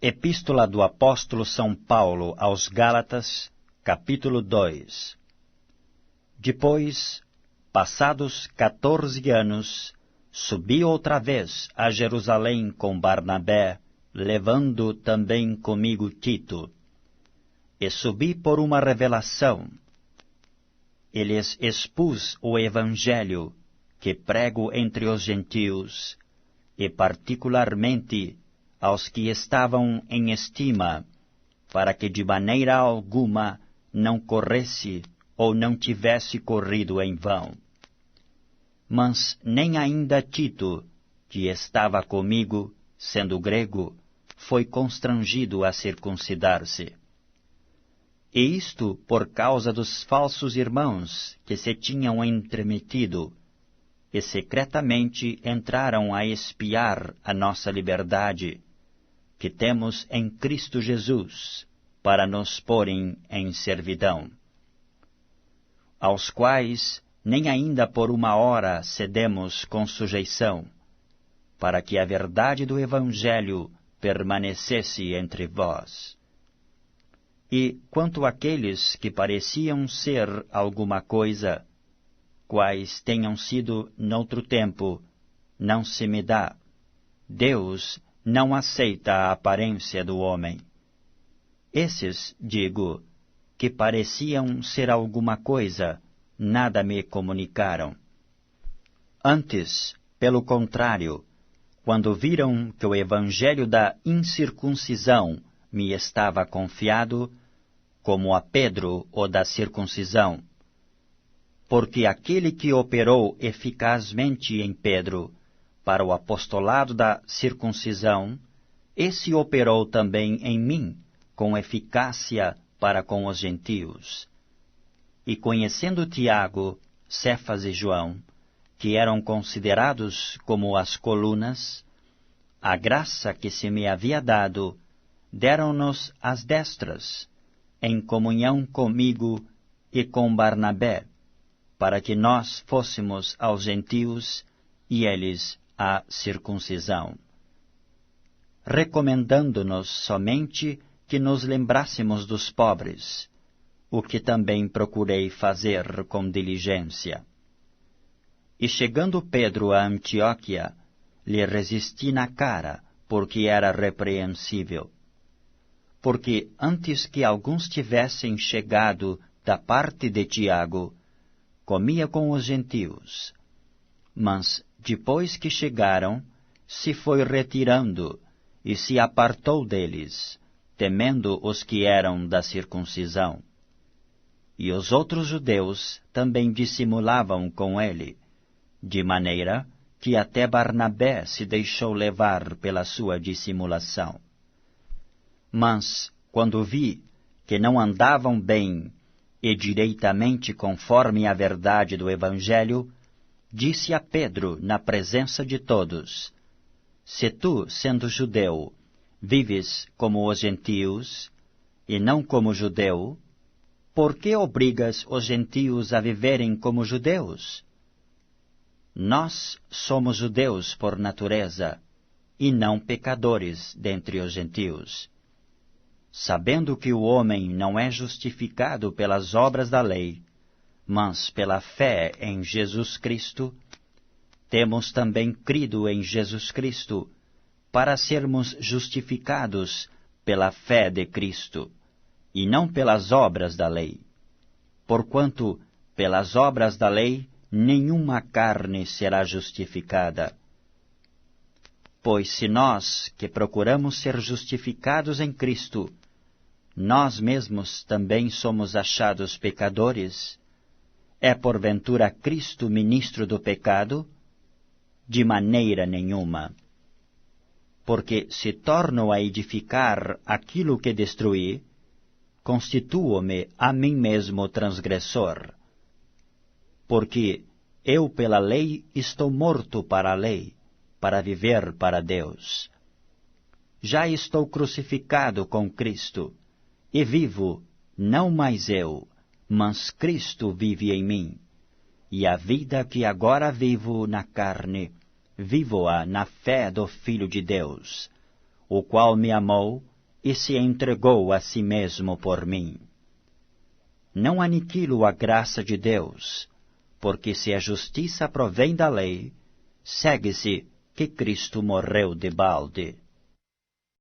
Epístola do Apóstolo São Paulo aos Gálatas, capítulo 2. Depois, passados 14 anos, subi outra vez a Jerusalém com Barnabé, levando também comigo Tito. E subi por uma revelação. E lhes expus o Evangelho, que prego entre os gentios, e particularmente aos que estavam em estima, para que de maneira alguma não corresse ou não tivesse corrido em vão. Mas nem ainda Tito, que estava comigo, sendo grego, foi constrangido a circuncidar-se. E isto por causa dos falsos irmãos que se tinham entremetido, e secretamente entraram a espiar a nossa liberdade, que temos em Cristo Jesus, para nos porem em servidão. Aos quais nem ainda por uma hora cedemos com sujeição, para que a verdade do Evangelho permanecesse entre vós. E quanto àqueles que pareciam ser alguma coisa, quais tenham sido noutro tempo, não se me dá. Deus não aceita a aparência do homem. Esses, digo, que pareciam ser alguma coisa, nada me comunicaram. Antes, pelo contrário, quando viram que o evangelho da incircuncisão me estava confiado, como a Pedro o da circuncisão, porque aquele que operou eficazmente em Pedro para o apostolado da circuncisão, esse operou também em mim, com eficácia para com os gentios. E conhecendo Tiago, Cefas e João, que eram considerados como as colunas, a graça que se me havia dado, deram-nos as destras, em comunhão comigo e com Barnabé, para que nós fôssemos aos gentios e eles a circuncisão, recomendando-nos somente que nos lembrássemos dos pobres, o que também procurei fazer com diligência. E chegando Pedro a Antioquia, lhe resisti na cara, porque era repreensível. Porque antes que alguns tivessem chegado da parte de Tiago, comia com os gentios, mas depois que chegaram, se foi retirando e se apartou deles, temendo os que eram da circuncisão. E os outros judeus também dissimulavam com ele, de maneira que até Barnabé se deixou levar pela sua dissimulação. Mas, quando vi que não andavam bem e direitamente conforme a verdade do Evangelho, disse a Pedro na presença de todos: Se tu, sendo judeu, vives como os gentios, e não como judeu, por que obrigas os gentios a viverem como judeus? Nós somos judeus por natureza, e não pecadores dentre os gentios. Sabendo que o homem não é justificado pelas obras da lei, mas pela fé em Jesus Cristo, temos também crido em Jesus Cristo, para sermos justificados pela fé de Cristo, e não pelas obras da lei. Porquanto, pelas obras da lei, nenhuma carne será justificada. Pois se nós, que procuramos ser justificados em Cristo, nós mesmos também somos achados pecadores, é porventura Cristo ministro do pecado? De maneira nenhuma. Porque se torno a edificar aquilo que destruí, constituo-me a mim mesmo transgressor. Porque eu pela lei estou morto para a lei, para viver para Deus. Já estou crucificado com Cristo, e vivo, não mais eu, mas Cristo vive em mim. E a vida que agora vivo na carne, vivo-a na fé do Filho de Deus, o qual me amou e se entregou a si mesmo por mim. Não aniquilo a graça de Deus, porque se a justiça provém da lei, segue-se que Cristo morreu de balde.